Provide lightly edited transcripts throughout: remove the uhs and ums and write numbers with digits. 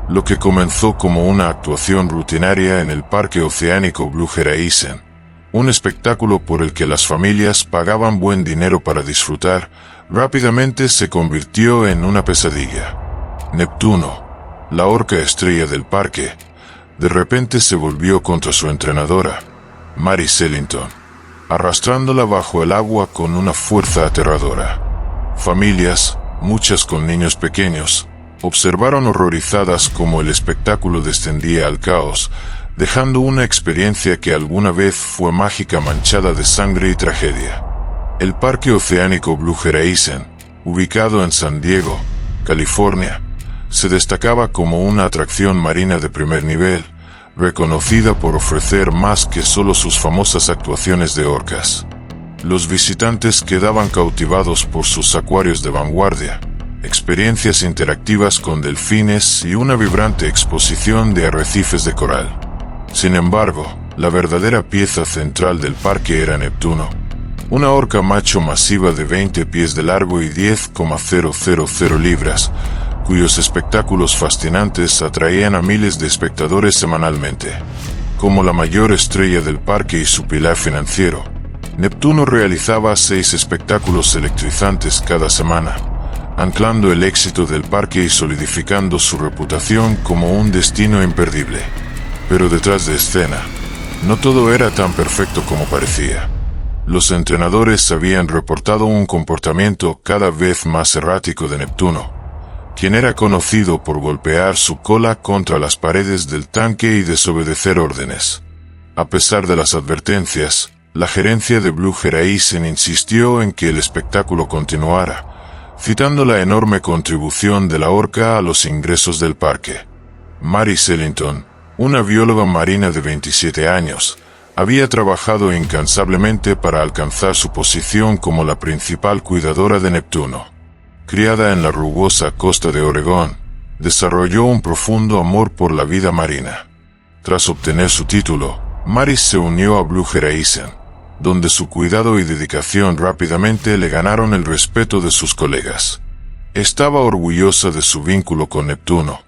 Lo que comenzó como una actuación rutinaria en el Parque Oceánico Blücherreisen, un espectáculo por el que las familias pagaban buen dinero para disfrutar, rápidamente se convirtió en una pesadilla. Neptuno, la orca estrella del parque, de repente se volvió contra su entrenadora, Mary Sellington, arrastrándola bajo el agua con una fuerza aterradora. Familias, muchas con niños pequeños, observaron horrorizadas cómo el espectáculo descendía al caos, dejando una experiencia que alguna vez fue mágica manchada de sangre y tragedia. El Parque Oceánico Blücherreisen, ubicado en San Diego, California, se destacaba como una atracción marina de primer nivel, reconocida por ofrecer más que solo sus famosas actuaciones de orcas. Los visitantes quedaban cautivados por sus acuarios de vanguardia, experiencias interactivas con delfines y una vibrante exposición de arrecifes de coral. Sin embargo, la verdadera pieza central del parque era Neptuno, una orca macho masiva de 20 pies de largo y 10,000 libras, cuyos espectáculos fascinantes atraían a miles de espectadores semanalmente. Como la mayor estrella del parque y su pilar financiero, Neptuno realizaba 6 espectáculos electrizantes cada semana, anclando el éxito del parque y solidificando su reputación como un destino imperdible. Pero detrás de escena, no todo era tan perfecto como parecía. Los entrenadores habían reportado un comportamiento cada vez más errático de Neptuno, quien era conocido por golpear su cola contra las paredes del tanque y desobedecer órdenes. A pesar de las advertencias, la gerencia de Blücherreisen insistió en que el espectáculo continuara, citando la enorme contribución de la orca a los ingresos del parque. Mary Sellington, una bióloga marina de 27 años, había trabajado incansablemente para alcanzar su posición como la principal cuidadora de Neptuno. Criada en la rugosa costa de Oregón, desarrolló un profundo amor por la vida marina. Tras obtener su título, Mary se unió a Blücherreisen, donde su cuidado y dedicación rápidamente le ganaron el respeto de sus colegas. Estaba orgullosa de su vínculo con Neptuno,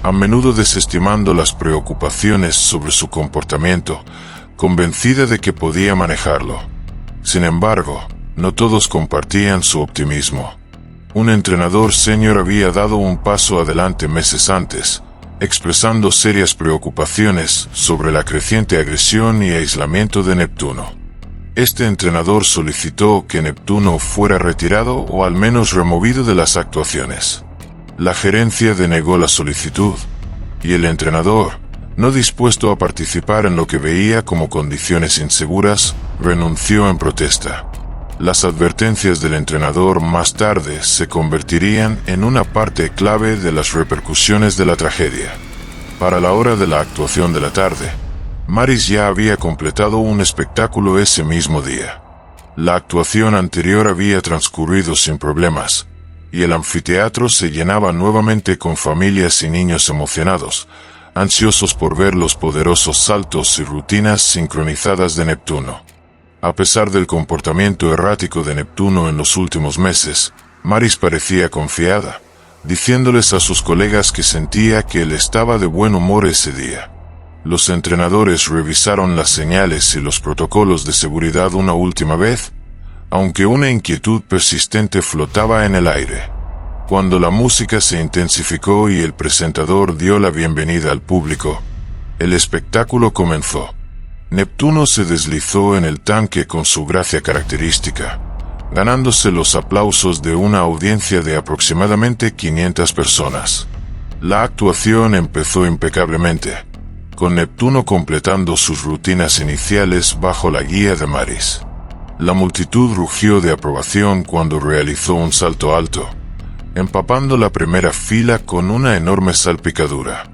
a menudo desestimando las preocupaciones sobre su comportamiento, convencida de que podía manejarlo. Sin embargo, no todos compartían su optimismo. Un entrenador senior había dado un paso adelante meses antes, expresando serias preocupaciones sobre la creciente agresión y aislamiento de Neptuno. Este entrenador solicitó que Neptuno fuera retirado o al menos removido de las actuaciones. La gerencia denegó la solicitud, y el entrenador, no dispuesto a participar en lo que veía como condiciones inseguras, renunció en protesta. Las advertencias del entrenador más tarde se convertirían en una parte clave de las repercusiones de la tragedia. Para la hora de la actuación de la tarde, Mary ya había completado un espectáculo ese mismo día. La actuación anterior había transcurrido sin problemas, y el anfiteatro se llenaba nuevamente con familias y niños emocionados, ansiosos por ver los poderosos saltos y rutinas sincronizadas de Neptuno. A pesar del comportamiento errático de Neptuno en los últimos meses, Mary parecía confiada, diciéndoles a sus colegas que sentía que él estaba de buen humor ese día. Los entrenadores revisaron las señales y los protocolos de seguridad una última vez, aunque una inquietud persistente flotaba en el aire. Cuando la música se intensificó y el presentador dio la bienvenida al público, el espectáculo comenzó. Neptuno se deslizó en el tanque con su gracia característica, ganándose los aplausos de una audiencia de aproximadamente 500 personas. La actuación empezó impecablemente, con Neptuno completando sus rutinas iniciales bajo la guía de Mary. La multitud rugió de aprobación cuando realizó un salto alto, empapando la primera fila con una enorme salpicadura.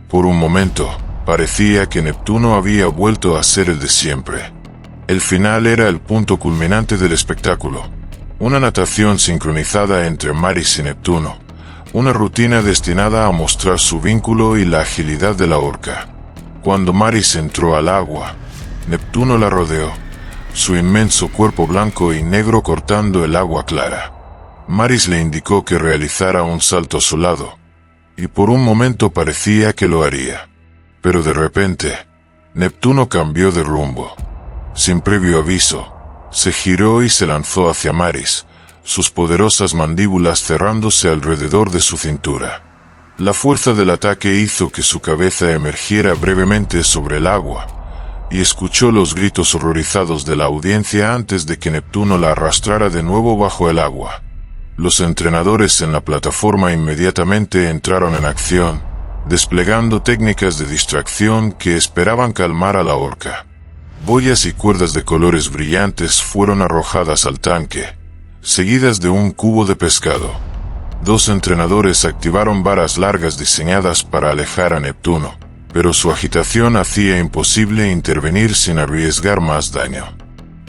Por un momento, parecía que Neptuno había vuelto a ser el de siempre. El final era el punto culminante del espectáculo, una natación sincronizada entre Mary y Neptuno, una rutina destinada a mostrar su vínculo y la agilidad de la orca. Cuando Mary entró al agua, Neptuno la rodeó, su inmenso cuerpo blanco y negro cortando el agua clara. Mary le indicó que realizara un salto a su lado, y por un momento parecía que lo haría. Pero de repente, Neptuno cambió de rumbo. Sin previo aviso, se giró y se lanzó hacia Maris, sus poderosas mandíbulas cerrándose alrededor de su cintura. La fuerza del ataque hizo que su cabeza emergiera brevemente sobre el agua, y escuchó los gritos horrorizados de la audiencia antes de que Neptuno la arrastrara de nuevo bajo el agua. Los entrenadores en la plataforma inmediatamente entraron en acción, desplegando técnicas de distracción que esperaban calmar a la orca. Boyas y cuerdas de colores brillantes fueron arrojadas al tanque, seguidas de un cubo de pescado. 2 entrenadores activaron varas largas diseñadas para alejar a Neptuno, pero su agitación hacía imposible intervenir sin arriesgar más daño.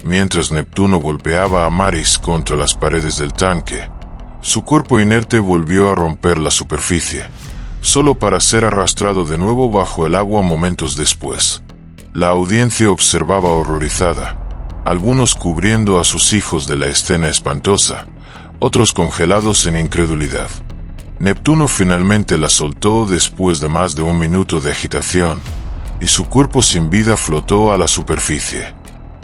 Mientras Neptuno golpeaba a Maris contra las paredes del tanque, su cuerpo inerte volvió a romper la superficie, solo para ser arrastrado de nuevo bajo el agua momentos después. La audiencia observaba horrorizada, algunos cubriendo a sus hijos de la escena espantosa, otros congelados en incredulidad. Neptuno finalmente la soltó después de más de 1 minuto de agitación, y su cuerpo sin vida flotó a la superficie.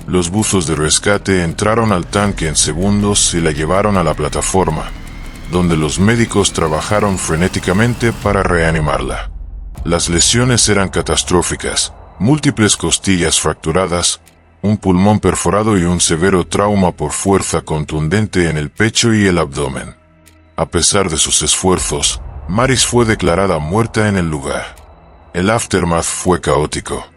Los buzos de rescate entraron al tanque en segundos y la llevaron a la plataforma, donde los médicos trabajaron frenéticamente para reanimarla. Las lesiones eran catastróficas, múltiples costillas fracturadas, un pulmón perforado y un severo trauma por fuerza contundente en el pecho y el abdomen. A pesar de sus esfuerzos, Maris fue declarada muerta en el lugar. El aftermath fue caótico.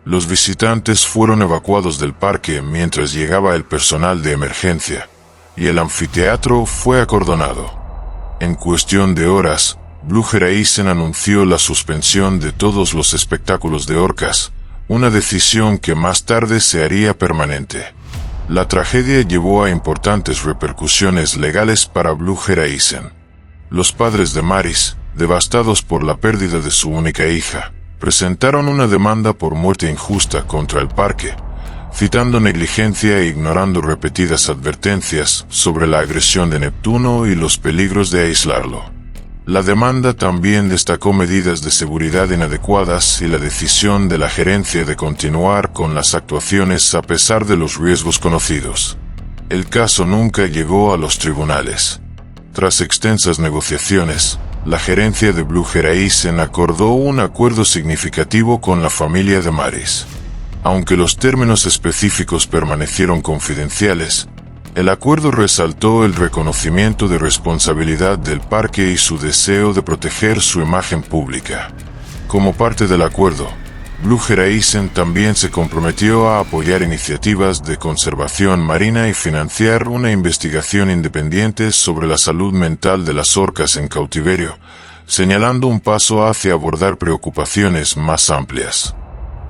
Los visitantes fueron evacuados del parque mientras llegaba el personal de emergencia, y el anfiteatro fue acordonado. En cuestión de horas, Blue Horizon anunció la suspensión de todos los espectáculos de orcas, una decisión que más tarde se haría permanente. La tragedia llevó a importantes repercusiones legales para Blue Horizon. Los padres de Maris, devastados por la pérdida de su única hija, presentaron una demanda por muerte injusta contra el parque, citando negligencia e ignorando repetidas advertencias sobre la agresión de Neptuno y los peligros de aislarlo. La demanda también destacó medidas de seguridad inadecuadas y la decisión de la gerencia de continuar con las actuaciones a pesar de los riesgos conocidos. El caso nunca llegó a los tribunales. Tras extensas negociaciones, la gerencia de Blue Horizon acordó un acuerdo significativo con la familia de Maris. Aunque los términos específicos permanecieron confidenciales, el acuerdo resaltó el reconocimiento de responsabilidad del parque y su deseo de proteger su imagen pública. Como parte del acuerdo, Blue Horizon también se comprometió a apoyar iniciativas de conservación marina y financiar una investigación independiente sobre la salud mental de las orcas en cautiverio, señalando un paso hacia abordar preocupaciones más amplias.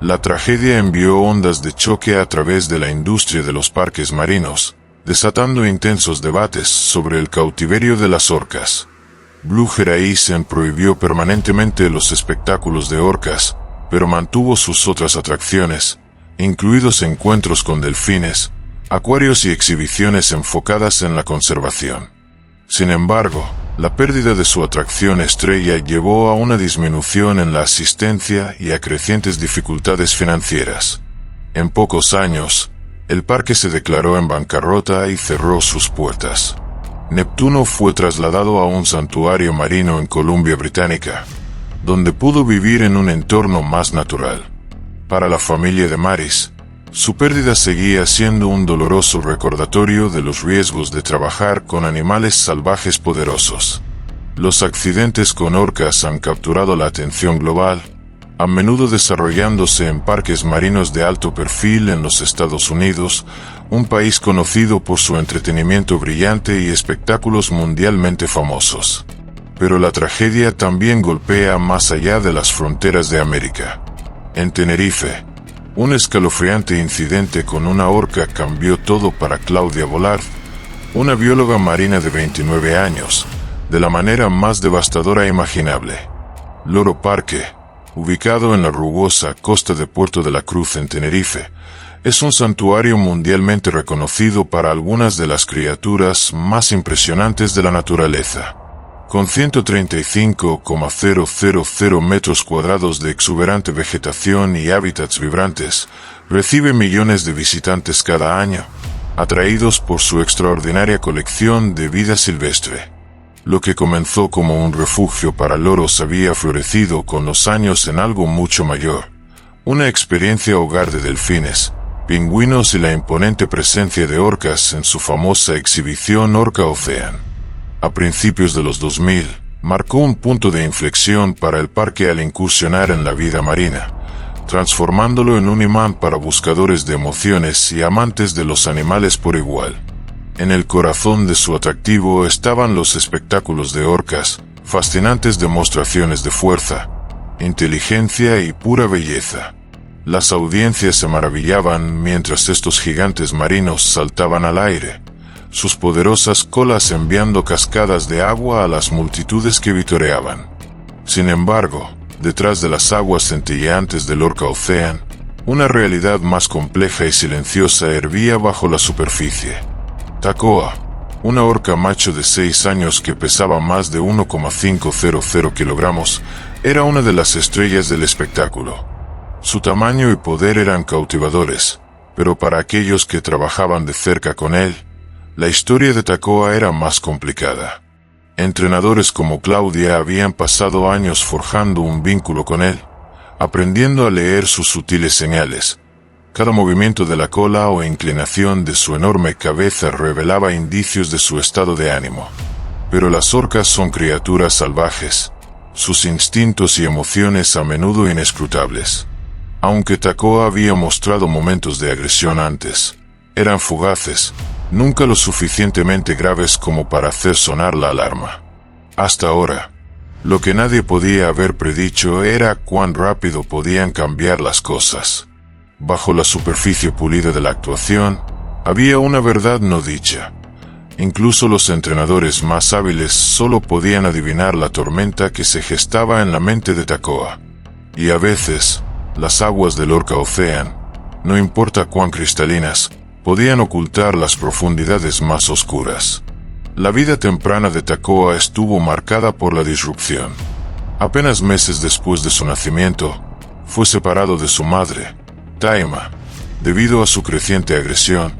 La tragedia envió ondas de choque a través de la industria de los parques marinos, desatando intensos debates sobre el cautiverio de las orcas. Blue Horizon prohibió permanentemente los espectáculos de orcas, pero mantuvo sus otras atracciones, incluidos encuentros con delfines, acuarios y exhibiciones enfocadas en la conservación. Sin embargo, la pérdida de su atracción estrella llevó a una disminución en la asistencia y a crecientes dificultades financieras. En pocos años, el parque se declaró en bancarrota y cerró sus puertas. Neptuno fue trasladado a un santuario marino en Columbia Británica, donde pudo vivir en un entorno más natural. Para la familia de Maris, su pérdida seguía siendo un doloroso recordatorio de los riesgos de trabajar con animales salvajes poderosos. Los accidentes con orcas han capturado la atención global, a menudo desarrollándose en parques marinos de alto perfil en los Estados Unidos, un país conocido por su entretenimiento brillante y espectáculos mundialmente famosos. Pero la tragedia también golpea más allá de las fronteras de América. En Tenerife, un escalofriante incidente con una orca cambió todo para Claudia Vollard, una bióloga marina de 29 años, de la manera más devastadora imaginable. Loro Parque, ubicado en la rugosa costa de Puerto de la Cruz en Tenerife, es un santuario mundialmente reconocido para algunas de las criaturas más impresionantes de la naturaleza. Con 135,000 metros cuadrados de exuberante vegetación y hábitats vibrantes, recibe millones de visitantes cada año, atraídos por su extraordinaria colección de vida silvestre. Lo que comenzó como un refugio para loros había florecido con los años en algo mucho mayor, una experiencia hogar de delfines, pingüinos y la imponente presencia de orcas en su famosa exhibición Orca Ocean. A principios de los 2000, marcó un punto de inflexión para el parque al incursionar en la vida marina, transformándolo en un imán para buscadores de emociones y amantes de los animales por igual. En el corazón de su atractivo estaban los espectáculos de orcas, fascinantes demostraciones de fuerza, inteligencia y pura belleza. Las audiencias se maravillaban mientras estos gigantes marinos saltaban al aire, sus poderosas colas enviando cascadas de agua a las multitudes que vitoreaban. Sin embargo, detrás de las aguas centelleantes del Orca Ocean, una realidad más compleja y silenciosa hervía bajo la superficie. Tacoa, una orca macho de 6 años que pesaba más de 1,500 kilogramos, era una de las estrellas del espectáculo. Su tamaño y poder eran cautivadores, pero para aquellos que trabajaban de cerca con él, la historia de Tacoa era más complicada. Entrenadores como Claudia habían pasado años forjando un vínculo con él, aprendiendo a leer sus sutiles señales. Cada movimiento de la cola o inclinación de su enorme cabeza revelaba indicios de su estado de ánimo. Pero las orcas son criaturas salvajes, sus instintos y emociones a menudo inescrutables. Aunque Tacoa había mostrado momentos de agresión antes, eran fugaces, nunca lo suficientemente graves como para hacer sonar la alarma. Hasta ahora, lo que nadie podía haber predicho era cuán rápido podían cambiar las cosas. Bajo la superficie pulida de la actuación, había una verdad no dicha. Incluso los entrenadores más hábiles solo podían adivinar la tormenta que se gestaba en la mente de Tacoa. Y a veces, las aguas del Orca Ocean, no importa cuán cristalinas, podían ocultar las profundidades más oscuras. La vida temprana de Tacoa estuvo marcada por la disrupción. Apenas meses después de su nacimiento, fue separado de su madre, Taima, debido a su creciente agresión,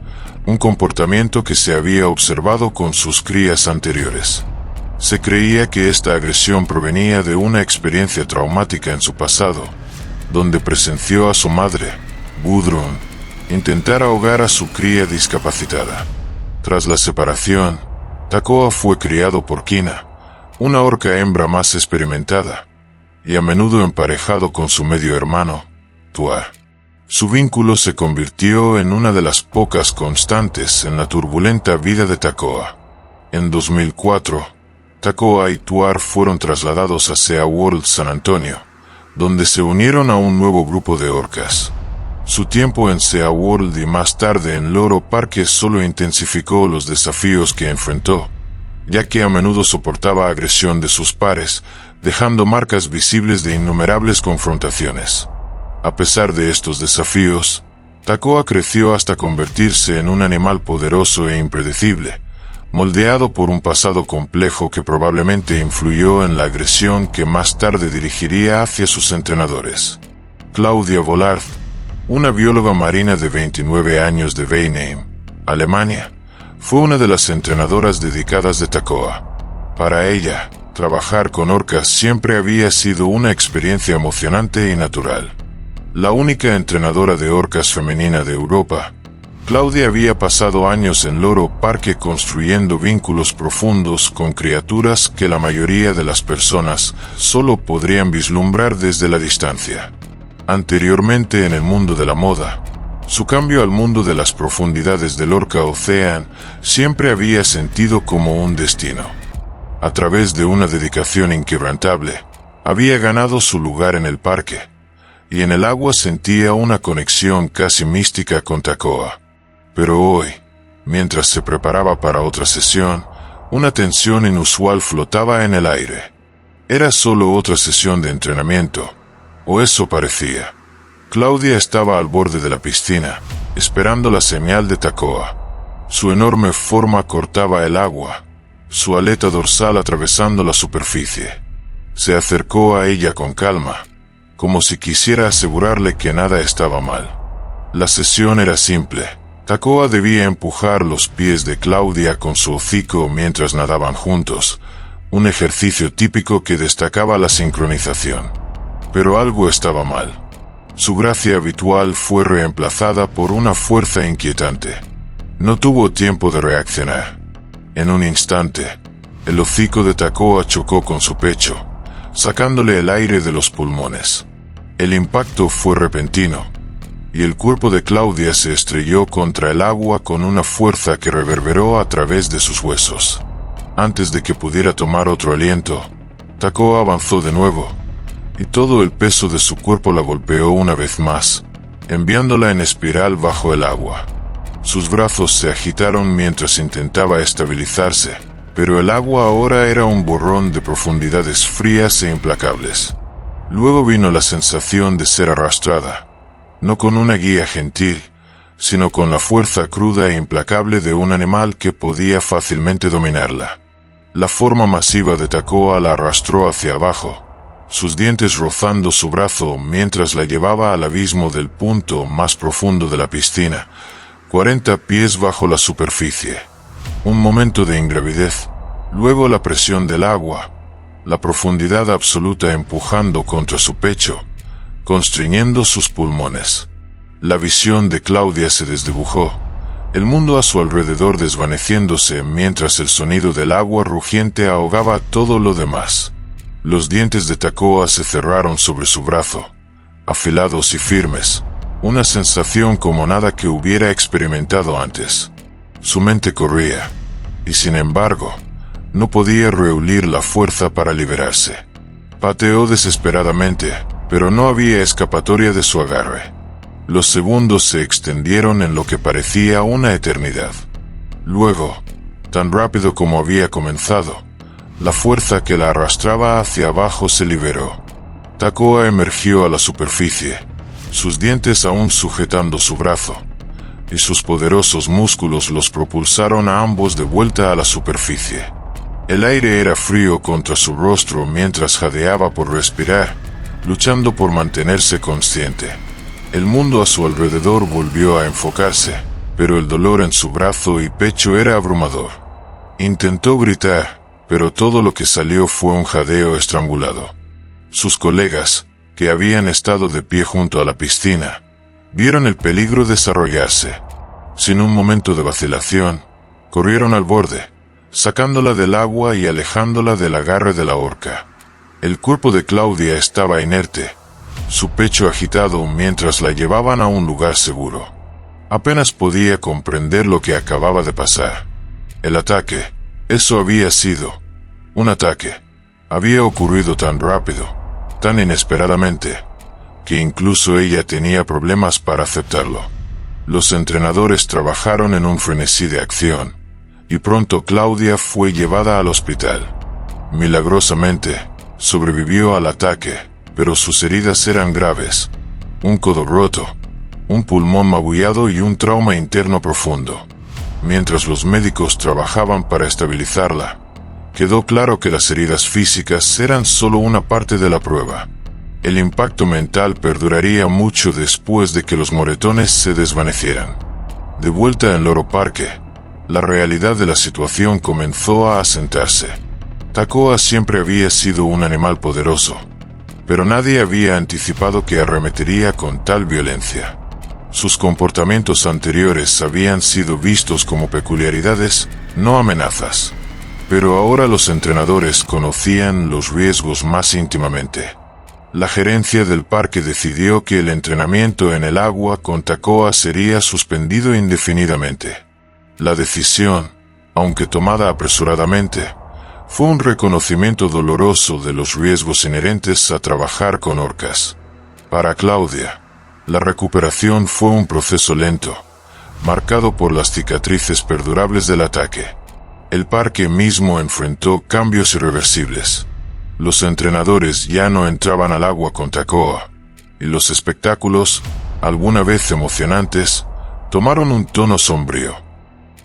un comportamiento que se había observado con sus crías anteriores. Se creía que esta agresión provenía de una experiencia traumática en su pasado, donde presenció a su madre, Gudrun, intentar ahogar a su cría discapacitada. Tras la separación, Tacoa fue criado por Kina, una orca hembra más experimentada, y a menudo emparejado con su medio hermano, Tuar. Su vínculo se convirtió en una de las pocas constantes en la turbulenta vida de Tacoa. En 2004, Tacoa y Tuar fueron trasladados a SeaWorld San Antonio, donde se unieron a un nuevo grupo de orcas. Su tiempo en SeaWorld y más tarde en Loro Parque solo intensificó los desafíos que enfrentó, ya que a menudo soportaba agresión de sus pares, dejando marcas visibles de innumerables confrontaciones. A pesar de estos desafíos, Tacoa creció hasta convertirse en un animal poderoso e impredecible, moldeado por un pasado complejo que probablemente influyó en la agresión que más tarde dirigiría hacia sus entrenadores. Claudia Vollard, una bióloga marina de 29 años de Weinheim, Alemania, fue una de las entrenadoras dedicadas de Tacoa. Para ella, trabajar con orcas siempre había sido una experiencia emocionante y natural. La única entrenadora de orcas femenina de Europa, Claudia había pasado años en Loro Parque construyendo vínculos profundos con criaturas que la mayoría de las personas solo podrían vislumbrar desde la distancia. Anteriormente en el mundo de la moda, su cambio al mundo de las profundidades del Orca Ocean siempre había sentido como un destino. A través de una dedicación inquebrantable, había ganado su lugar en el parque, y en el agua sentía una conexión casi mística con Tacoa. Pero hoy, mientras se preparaba para otra sesión, una tensión inusual flotaba en el aire. Era solo otra sesión de entrenamiento, o eso parecía. Claudia estaba al borde de la piscina, esperando la señal de Tacoa. Su enorme forma cortaba el agua, su aleta dorsal atravesando la superficie. Se acercó a ella con calma, como si quisiera asegurarle que nada estaba mal. La sesión era simple. Takoa debía empujar los pies de Claudia con su hocico mientras nadaban juntos, un ejercicio típico que destacaba la sincronización. Pero algo estaba mal. Su gracia habitual fue reemplazada por una fuerza inquietante. No tuvo tiempo de reaccionar. En un instante, el hocico de Takoa chocó con su pecho, sacándole el aire de los pulmones. El impacto fue repentino, y el cuerpo de Claudia se estrelló contra el agua con una fuerza que reverberó a través de sus huesos. Antes de que pudiera tomar otro aliento, Takoa avanzó de nuevo, y todo el peso de su cuerpo la golpeó una vez más, enviándola en espiral bajo el agua. Sus brazos se agitaron mientras intentaba estabilizarse, pero el agua ahora era un borrón de profundidades frías e implacables. Luego vino la sensación de ser arrastrada, no con una guía gentil, sino con la fuerza cruda e implacable de un animal que podía fácilmente dominarla. La forma masiva de Takoa la arrastró hacia abajo, sus dientes rozando su brazo mientras la llevaba al abismo del punto más profundo de la piscina, 40 pies bajo la superficie. Un momento de ingravidez, luego la presión del agua, la profundidad absoluta empujando contra su pecho, constriñendo sus pulmones. La visión de Claudia se desdibujó, el mundo a su alrededor desvaneciéndose mientras el sonido del agua rugiente ahogaba todo lo demás. Los dientes de Takoa se cerraron sobre su brazo, afilados y firmes, una sensación como nada que hubiera experimentado antes. Su mente corría, y sin embargo, no podía reunir la fuerza para liberarse. Pateó desesperadamente, pero no había escapatoria de su agarre. Los segundos se extendieron en lo que parecía una eternidad. Luego, tan rápido como había comenzado, la fuerza que la arrastraba hacia abajo se liberó. Takoa emergió a la superficie, sus dientes aún sujetando su brazo, y sus poderosos músculos los propulsaron a ambos de vuelta a la superficie. El aire era frío contra su rostro mientras jadeaba por respirar, luchando por mantenerse consciente. El mundo a su alrededor volvió a enfocarse, pero el dolor en su brazo y pecho era abrumador. Intentó gritar, pero todo lo que salió fue un jadeo estrangulado. Sus colegas, que habían estado de pie junto a la piscina, vieron el peligro desarrollarse. Sin un momento de vacilación, corrieron al borde, sacándola del agua y alejándola del agarre de la orca. El cuerpo de Claudia estaba inerte, su pecho agitado mientras la llevaban a un lugar seguro. Apenas podía comprender lo que acababa de pasar. El ataque, eso había sido un ataque. Había ocurrido tan rápido, tan inesperadamente, que incluso ella tenía problemas para aceptarlo. Los entrenadores trabajaron en un frenesí de acción, y pronto Claudia fue llevada al hospital. Milagrosamente, sobrevivió al ataque, pero sus heridas eran graves. Un codo roto, un pulmón magullado y un trauma interno profundo. Mientras los médicos trabajaban para estabilizarla, quedó claro que las heridas físicas eran solo una parte de la prueba. El impacto mental perduraría mucho después de que los moretones se desvanecieran. De vuelta en Loro Parque, la realidad de la situación comenzó a asentarse. Takoa siempre había sido un animal poderoso, pero nadie había anticipado que arremetería con tal violencia. Sus comportamientos anteriores habían sido vistos como peculiaridades, no amenazas. Pero ahora los entrenadores conocían los riesgos más íntimamente. La gerencia del parque decidió que el entrenamiento en el agua con Takoa sería suspendido indefinidamente. La decisión, aunque tomada apresuradamente, fue un reconocimiento doloroso de los riesgos inherentes a trabajar con orcas. Para Claudia, la recuperación fue un proceso lento, marcado por las cicatrices perdurables del ataque. El parque mismo enfrentó cambios irreversibles. Los entrenadores ya no entraban al agua con Takoa, y los espectáculos, alguna vez emocionantes, tomaron un tono sombrío.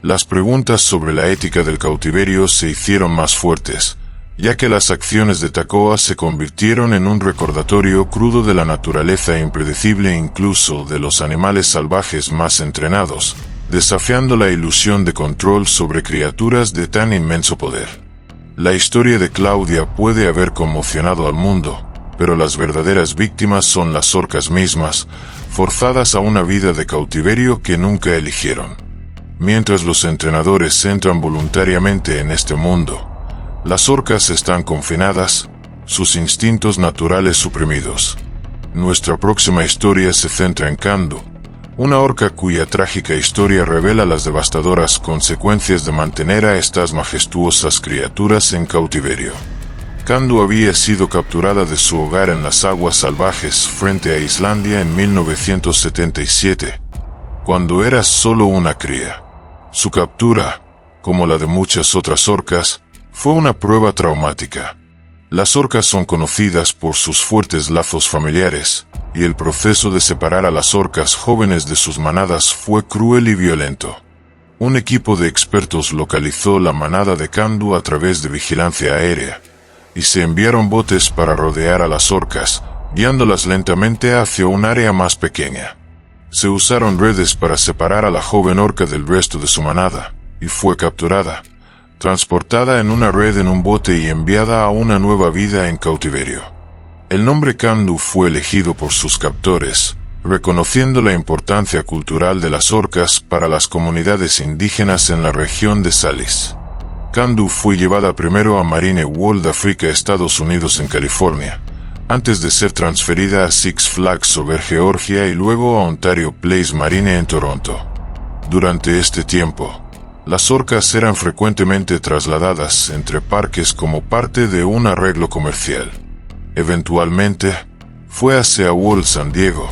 Las preguntas sobre la ética del cautiverio se hicieron más fuertes, ya que las acciones de Takoa se convirtieron en un recordatorio crudo de la naturaleza impredecible incluso de los animales salvajes más entrenados, desafiando la ilusión de control sobre criaturas de tan inmenso poder. La historia de Claudia puede haber conmocionado al mundo, pero las verdaderas víctimas son las orcas mismas, forzadas a una vida de cautiverio que nunca eligieron. Mientras los entrenadores entran voluntariamente en este mundo, las orcas están confinadas, sus instintos naturales suprimidos. Nuestra próxima historia se centra en Kandu, una orca cuya trágica historia revela las devastadoras consecuencias de mantener a estas majestuosas criaturas en cautiverio. Kandu había sido capturada de su hogar en las aguas salvajes frente a Islandia en 1977, cuando era solo una cría. Su captura, como la de muchas otras orcas, fue una prueba traumática. Las orcas son conocidas por sus fuertes lazos familiares, y el proceso de separar a las orcas jóvenes de sus manadas fue cruel y violento. Un equipo de expertos localizó la manada de Kandu a través de vigilancia aérea, y se enviaron botes para rodear a las orcas, guiándolas lentamente hacia un área más pequeña. Se usaron redes para separar a la joven orca del resto de su manada, y fue capturada, transportada en una red en un bote y enviada a una nueva vida en cautiverio. El nombre Kandu fue elegido por sus captores, reconociendo la importancia cultural de las orcas para las comunidades indígenas en la región de Salis. Kandu fue llevada primero a Marine World Africa, Estados Unidos en California, antes de ser transferida a Six Flags Over Georgia y luego a Ontario Place Marine en Toronto. Durante este tiempo, las orcas eran frecuentemente trasladadas entre parques como parte de un arreglo comercial. Eventualmente, fue a SeaWorld San Diego,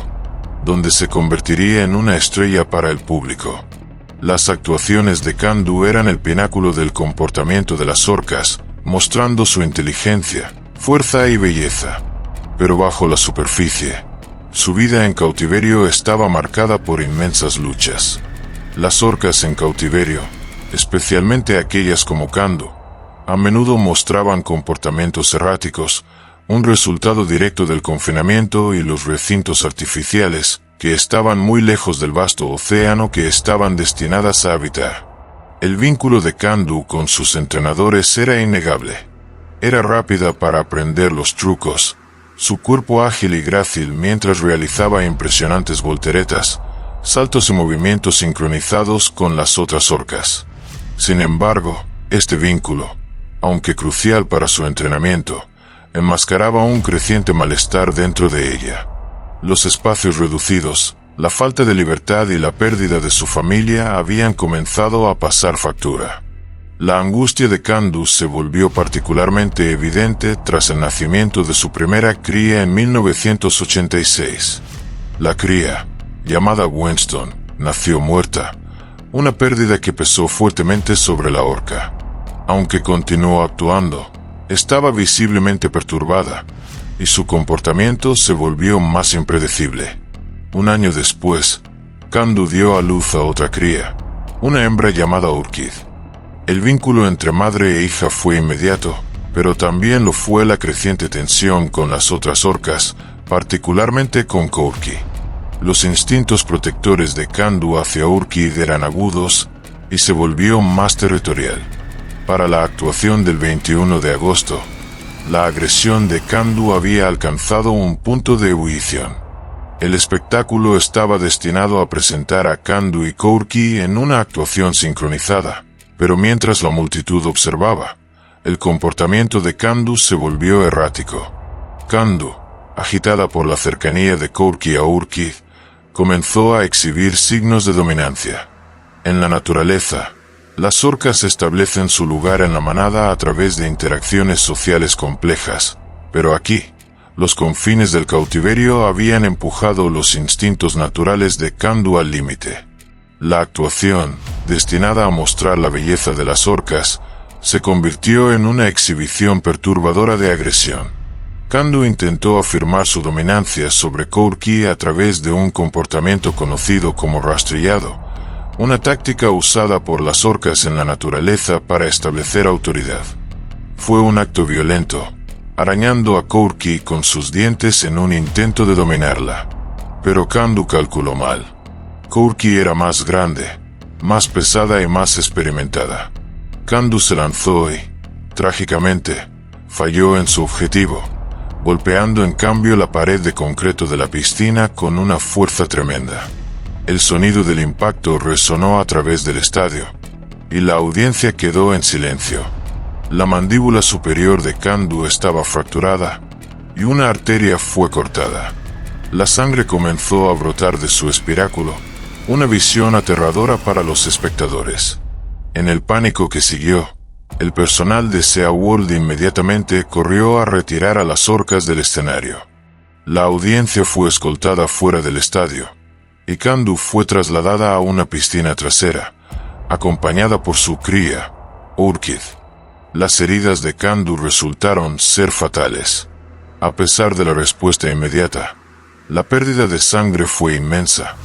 donde se convertiría en una estrella para el público. Las actuaciones de Kandu eran el pináculo del comportamiento de las orcas, mostrando su inteligencia, fuerza y belleza. Pero bajo la superficie, su vida en cautiverio estaba marcada por inmensas luchas. Las orcas en cautiverio, especialmente aquellas como Kandu, a menudo mostraban comportamientos erráticos, un resultado directo del confinamiento y los recintos artificiales, que estaban muy lejos del vasto océano que estaban destinadas a habitar. El vínculo de Kandu con sus entrenadores era innegable. Era rápida para aprender los trucos, su cuerpo ágil y grácil mientras realizaba impresionantes volteretas, saltos y movimientos sincronizados con las otras orcas. Sin embargo, este vínculo, aunque crucial para su entrenamiento, enmascaraba un creciente malestar dentro de ella. Los espacios reducidos, la falta de libertad y la pérdida de su familia habían comenzado a pasar factura. La angustia de Kandu se volvió particularmente evidente tras el nacimiento de su primera cría en 1986. La cría, llamada Winston, nació muerta, una pérdida que pesó fuertemente sobre la orca. Aunque continuó actuando, estaba visiblemente perturbada, y su comportamiento se volvió más impredecible. Un año después, Kandu dio a luz a otra cría, una hembra llamada Urkid. El vínculo entre madre e hija fue inmediato, pero también lo fue la creciente tensión con las otras orcas, particularmente con Kourki. Los instintos protectores de Kandu hacia Urkid eran agudos, y se volvió más territorial. Para la actuación del 21 de agosto, la agresión de Kandu había alcanzado un punto de ebullición. El espectáculo estaba destinado a presentar a Kandu y Kourki en una actuación sincronizada, pero mientras la multitud observaba, el comportamiento de Kandu se volvió errático. Kandu, agitada por la cercanía de Kourki a Urkid, comenzó a exhibir signos de dominancia. En la naturaleza, las orcas establecen su lugar en la manada a través de interacciones sociales complejas, pero aquí, los confines del cautiverio habían empujado los instintos naturales de Kandu al límite. La actuación, destinada a mostrar la belleza de las orcas, se convirtió en una exhibición perturbadora de agresión. Kandu intentó afirmar su dominancia sobre Kourki a través de un comportamiento conocido como rastrillado, una táctica usada por las orcas en la naturaleza para establecer autoridad. Fue un acto violento, arañando a Kourki con sus dientes en un intento de dominarla. Pero Kandu calculó mal. Kourki era más grande, más pesada y más experimentada. Kandu se lanzó y, trágicamente, falló en su objetivo, golpeando en cambio la pared de concreto de la piscina con una fuerza tremenda. El sonido del impacto resonó a través del estadio, y la audiencia quedó en silencio. La mandíbula superior de Kandu estaba fracturada, y una arteria fue cortada. La sangre comenzó a brotar de su espiráculo, una visión aterradora para los espectadores. En el pánico que siguió, el personal de SeaWorld inmediatamente corrió a retirar a las orcas del escenario. La audiencia fue escoltada fuera del estadio, y Kandu fue trasladada a una piscina trasera, acompañada por su cría, Urkid. Las heridas de Kandu resultaron ser fatales. A pesar de la respuesta inmediata, la pérdida de sangre fue inmensa,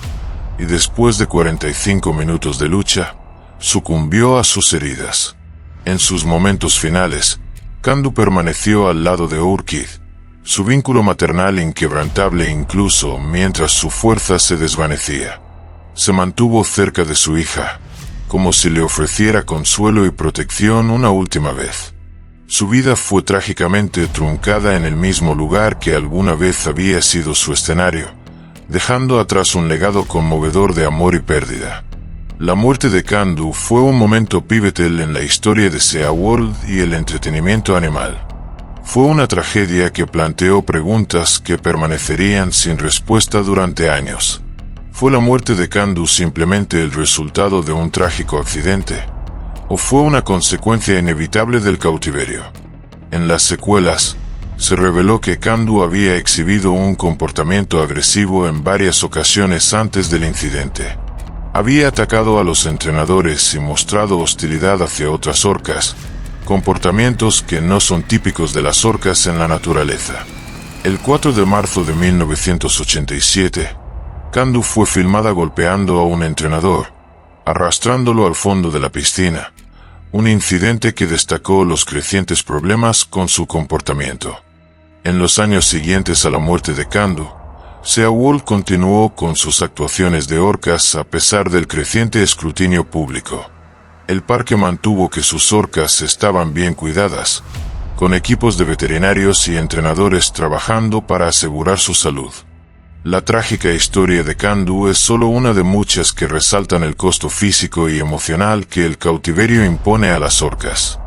y después de 45 minutos de lucha, sucumbió a sus heridas. En sus momentos finales, Kandu permaneció al lado de Urkid, su vínculo maternal inquebrantable incluso mientras su fuerza se desvanecía. Se mantuvo cerca de su hija, como si le ofreciera consuelo y protección una última vez. Su vida fue trágicamente truncada en el mismo lugar que alguna vez había sido su escenario, dejando atrás un legado conmovedor de amor y pérdida. La muerte de Kandu fue un momento pivotal en la historia de SeaWorld y el entretenimiento animal. Fue una tragedia que planteó preguntas que permanecerían sin respuesta durante años. ¿Fue la muerte de Kandu simplemente el resultado de un trágico accidente? ¿O fue una consecuencia inevitable del cautiverio? En las secuelas, se reveló que Kandu había exhibido un comportamiento agresivo en varias ocasiones antes del incidente. Había atacado a los entrenadores y mostrado hostilidad hacia otras orcas, comportamientos que no son típicos de las orcas en la naturaleza. El 4 de marzo de 1987, Kandu fue filmada golpeando a un entrenador, arrastrándolo al fondo de la piscina, un incidente que destacó los crecientes problemas con su comportamiento. En los años siguientes a la muerte de Kandu, SeaWorld continuó con sus actuaciones de orcas a pesar del creciente escrutinio público. El parque mantuvo que sus orcas estaban bien cuidadas, con equipos de veterinarios y entrenadores trabajando para asegurar su salud. La trágica historia de Kandu es solo una de muchas que resaltan el costo físico y emocional que el cautiverio impone a las orcas.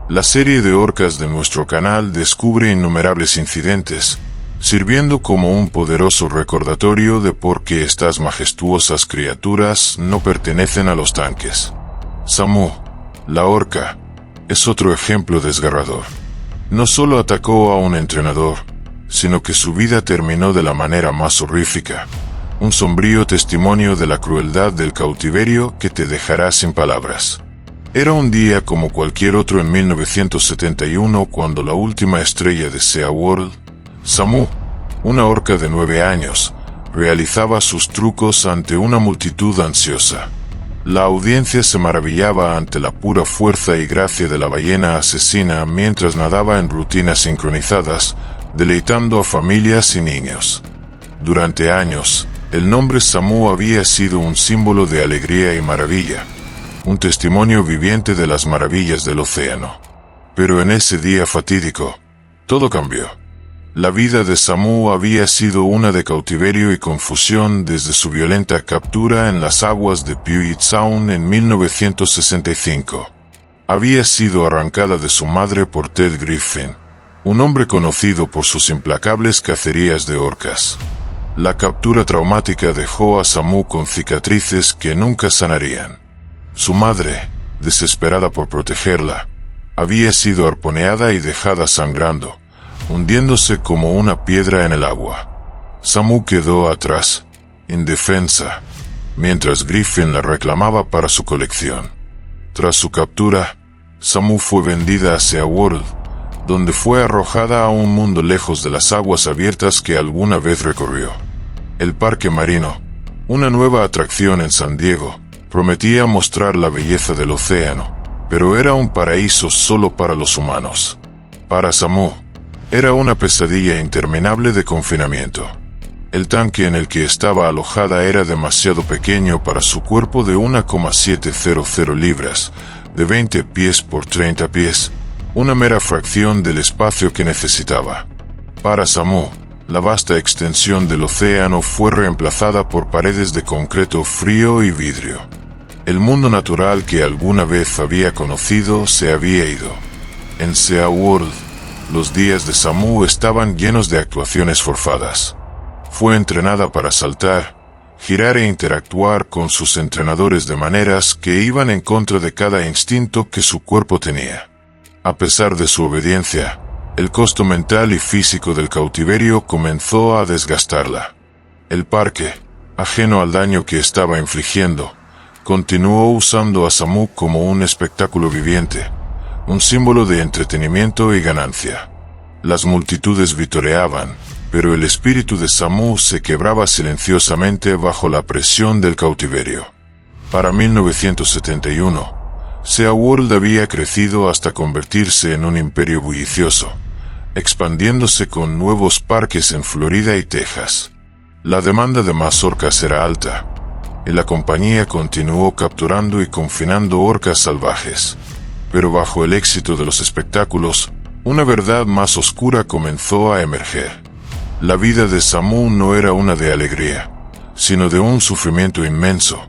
La serie de orcas de nuestro canal descubre innumerables incidentes, sirviendo como un poderoso recordatorio de por qué estas majestuosas criaturas no pertenecen a los tanques. Samu, la orca, es otro ejemplo desgarrador. No solo atacó a un entrenador, sino que su vida terminó de la manera más horrífica, un sombrío testimonio de la crueldad del cautiverio que te dejará sin palabras. Era un día como cualquier otro en 1971 cuando la última estrella de SeaWorld, Samu, una orca de 9 años, realizaba sus trucos ante una multitud ansiosa. La audiencia se maravillaba ante la pura fuerza y gracia de la ballena asesina mientras nadaba en rutinas sincronizadas, deleitando a familias y niños. Durante años, el nombre Samu había sido un símbolo de alegría y maravilla, un testimonio viviente de las maravillas del océano. Pero en ese día fatídico, todo cambió. La vida de Samu había sido una de cautiverio y confusión desde su violenta captura en las aguas de Puget Sound en 1965. Había sido arrancada de su madre por Ted Griffin, un hombre conocido por sus implacables cacerías de orcas. La captura traumática dejó a Samu con cicatrices que nunca sanarían. Su madre, desesperada por protegerla, había sido arponeada y dejada sangrando, hundiéndose como una piedra en el agua. Samu quedó atrás, indefensa, mientras Griffin la reclamaba para su colección. Tras su captura, Samu fue vendida a SeaWorld, donde fue arrojada a un mundo lejos de las aguas abiertas que alguna vez recorrió. El Parque Marino, una nueva atracción en San Diego, Prometía mostrar la belleza del océano, pero era un paraíso solo para los humanos. Para Samu, era una pesadilla interminable de confinamiento. El tanque en el que estaba alojada era demasiado pequeño para su cuerpo de 1,700 libras, de 20 pies por 30 pies, una mera fracción del espacio que necesitaba. Para Samu, la vasta extensión del océano fue reemplazada por paredes de concreto frío y vidrio. El mundo natural que alguna vez había conocido se había ido. En SeaWorld, los días de Samu estaban llenos de actuaciones forzadas. Fue entrenada para saltar, girar e interactuar con sus entrenadores de maneras que iban en contra de cada instinto que su cuerpo tenía. A pesar de su obediencia, el costo mental y físico del cautiverio comenzó a desgastarla. El parque, ajeno al daño que estaba infligiendo, continuó usando a Samu como un espectáculo viviente, un símbolo de entretenimiento y ganancia. Las multitudes vitoreaban, pero el espíritu de Samu se quebraba silenciosamente bajo la presión del cautiverio. Para 1971, SeaWorld había crecido hasta convertirse en un imperio bullicioso, expandiéndose con nuevos parques en Florida y Texas. La demanda de más orcas era alta, y la compañía continuó capturando y confinando orcas salvajes. Pero bajo el éxito de los espectáculos, una verdad más oscura comenzó a emerger. La vida de Samu no era una de alegría, sino de un sufrimiento inmenso,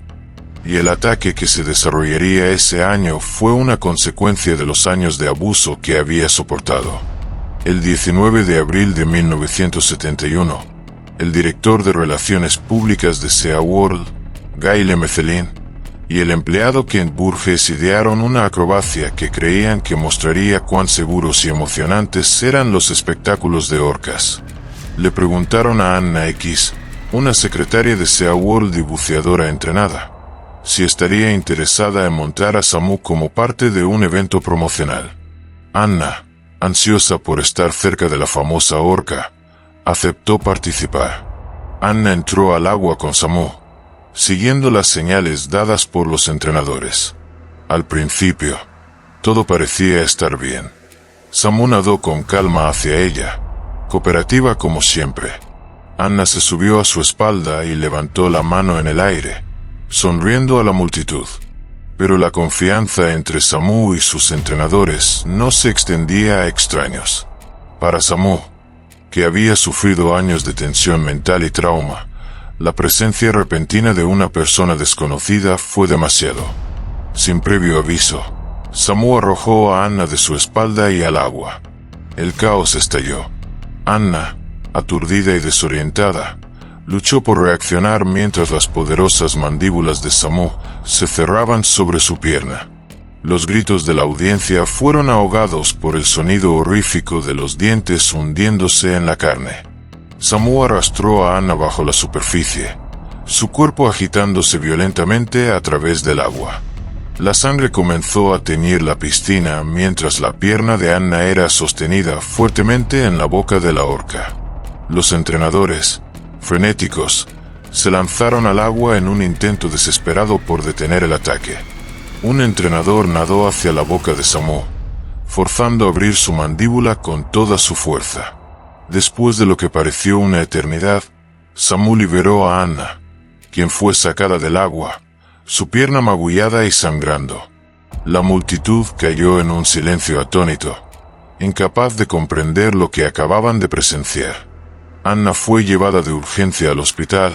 y el ataque que se desarrollaría ese año fue una consecuencia de los años de abuso que había soportado. El 19 de abril de 1971, el director de Relaciones Públicas de SeaWorld, Guy Lemethilin, y el empleado Kent Burgess idearon una acrobacia que creían que mostraría cuán seguros y emocionantes eran los espectáculos de orcas. Le preguntaron a Anna X, una secretaria de SeaWorld y buceadora entrenada, si estaría interesada en montar a Samu como parte de un evento promocional. Anna, ansiosa por estar cerca de la famosa orca, aceptó participar. Anna entró al agua con Samu, siguiendo las señales dadas por los entrenadores. Al principio, todo parecía estar bien. Samu nadó con calma hacia ella, cooperativa como siempre. Anna se subió a su espalda y levantó la mano en el aire, sonriendo a la multitud. Pero la confianza entre Samu y sus entrenadores no se extendía a extraños. Para Samu, que había sufrido años de tensión mental y trauma, la presencia repentina de una persona desconocida fue demasiado. Sin previo aviso, Samu arrojó a Anna de su espalda y al agua. El caos estalló. Anna, aturdida y desorientada, luchó por reaccionar mientras las poderosas mandíbulas de Samu se cerraban sobre su pierna. Los gritos de la audiencia fueron ahogados por el sonido horrífico de los dientes hundiéndose en la carne. Samu arrastró a Anna bajo la superficie, su cuerpo agitándose violentamente a través del agua. La sangre comenzó a teñir la piscina mientras la pierna de Anna era sostenida fuertemente en la boca de la orca. Los entrenadores, frenéticos, se lanzaron al agua en un intento desesperado por detener el ataque. Un entrenador nadó hacia la boca de Samu, forzando a abrir su mandíbula con toda su fuerza. Después de lo que pareció una eternidad, Samu liberó a Anna, quien fue sacada del agua, su pierna magullada y sangrando. La multitud cayó en un silencio atónito, incapaz de comprender lo que acababan de presenciar. Anna fue llevada de urgencia al hospital,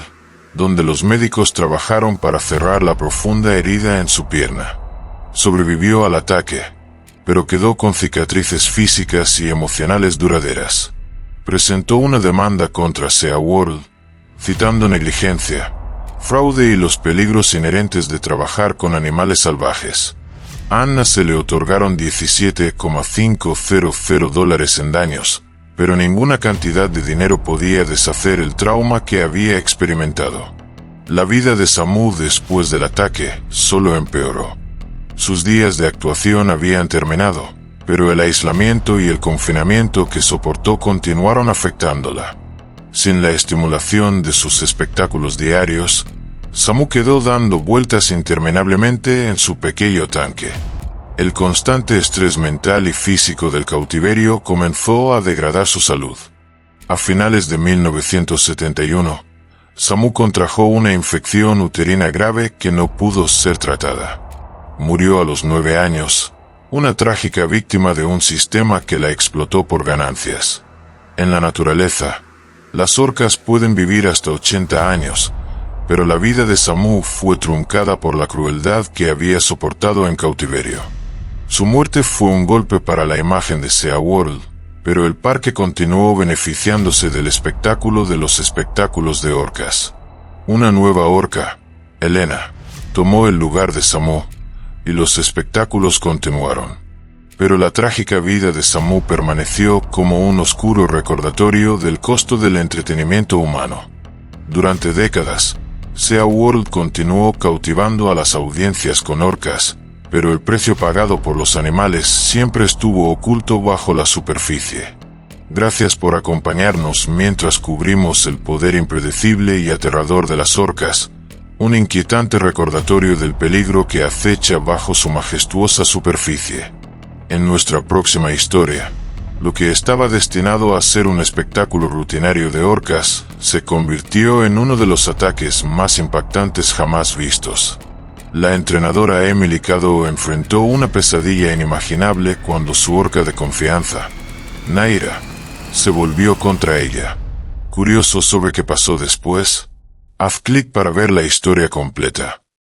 donde los médicos trabajaron para cerrar la profunda herida en su pierna. Sobrevivió al ataque, pero quedó con cicatrices físicas y emocionales duraderas. Presentó una demanda contra SeaWorld, citando negligencia, fraude y los peligros inherentes de trabajar con animales salvajes. A Anna se le otorgaron $17,500 en daños, pero ninguna cantidad de dinero podía deshacer el trauma que había experimentado. La vida de Samu después del ataque solo empeoró. Sus días de actuación habían terminado, pero el aislamiento y el confinamiento que soportó continuaron afectándola. Sin la estimulación de sus espectáculos diarios, Samu quedó dando vueltas interminablemente en su pequeño tanque. El constante estrés mental y físico del cautiverio comenzó a degradar su salud. A finales de 1971, Samu contrajo una infección uterina grave que no pudo ser tratada. Murió a los 9 años, una trágica víctima de un sistema que la explotó por ganancias. En la naturaleza, las orcas pueden vivir hasta 80 años, pero la vida de Samu fue truncada por la crueldad que había soportado en cautiverio. Su muerte fue un golpe para la imagen de SeaWorld, pero el parque continuó beneficiándose del espectáculo de los espectáculos de orcas. Una nueva orca, Elena, tomó el lugar de Samu, y los espectáculos continuaron. Pero la trágica vida de Samu permaneció como un oscuro recordatorio del costo del entretenimiento humano. Durante décadas, SeaWorld continuó cautivando a las audiencias con orcas, pero el precio pagado por los animales siempre estuvo oculto bajo la superficie. Gracias por acompañarnos mientras cubrimos el poder impredecible y aterrador de las orcas, un inquietante recordatorio del peligro que acecha bajo su majestuosa superficie. En nuestra próxima historia, lo que estaba destinado a ser un espectáculo rutinario de orcas, se convirtió en uno de los ataques más impactantes jamás vistos. La entrenadora Emily Caddo enfrentó una pesadilla inimaginable cuando su orca de confianza, Naira, se volvió contra ella. ¿Curioso sobre qué pasó después? Haz clic para ver la historia completa.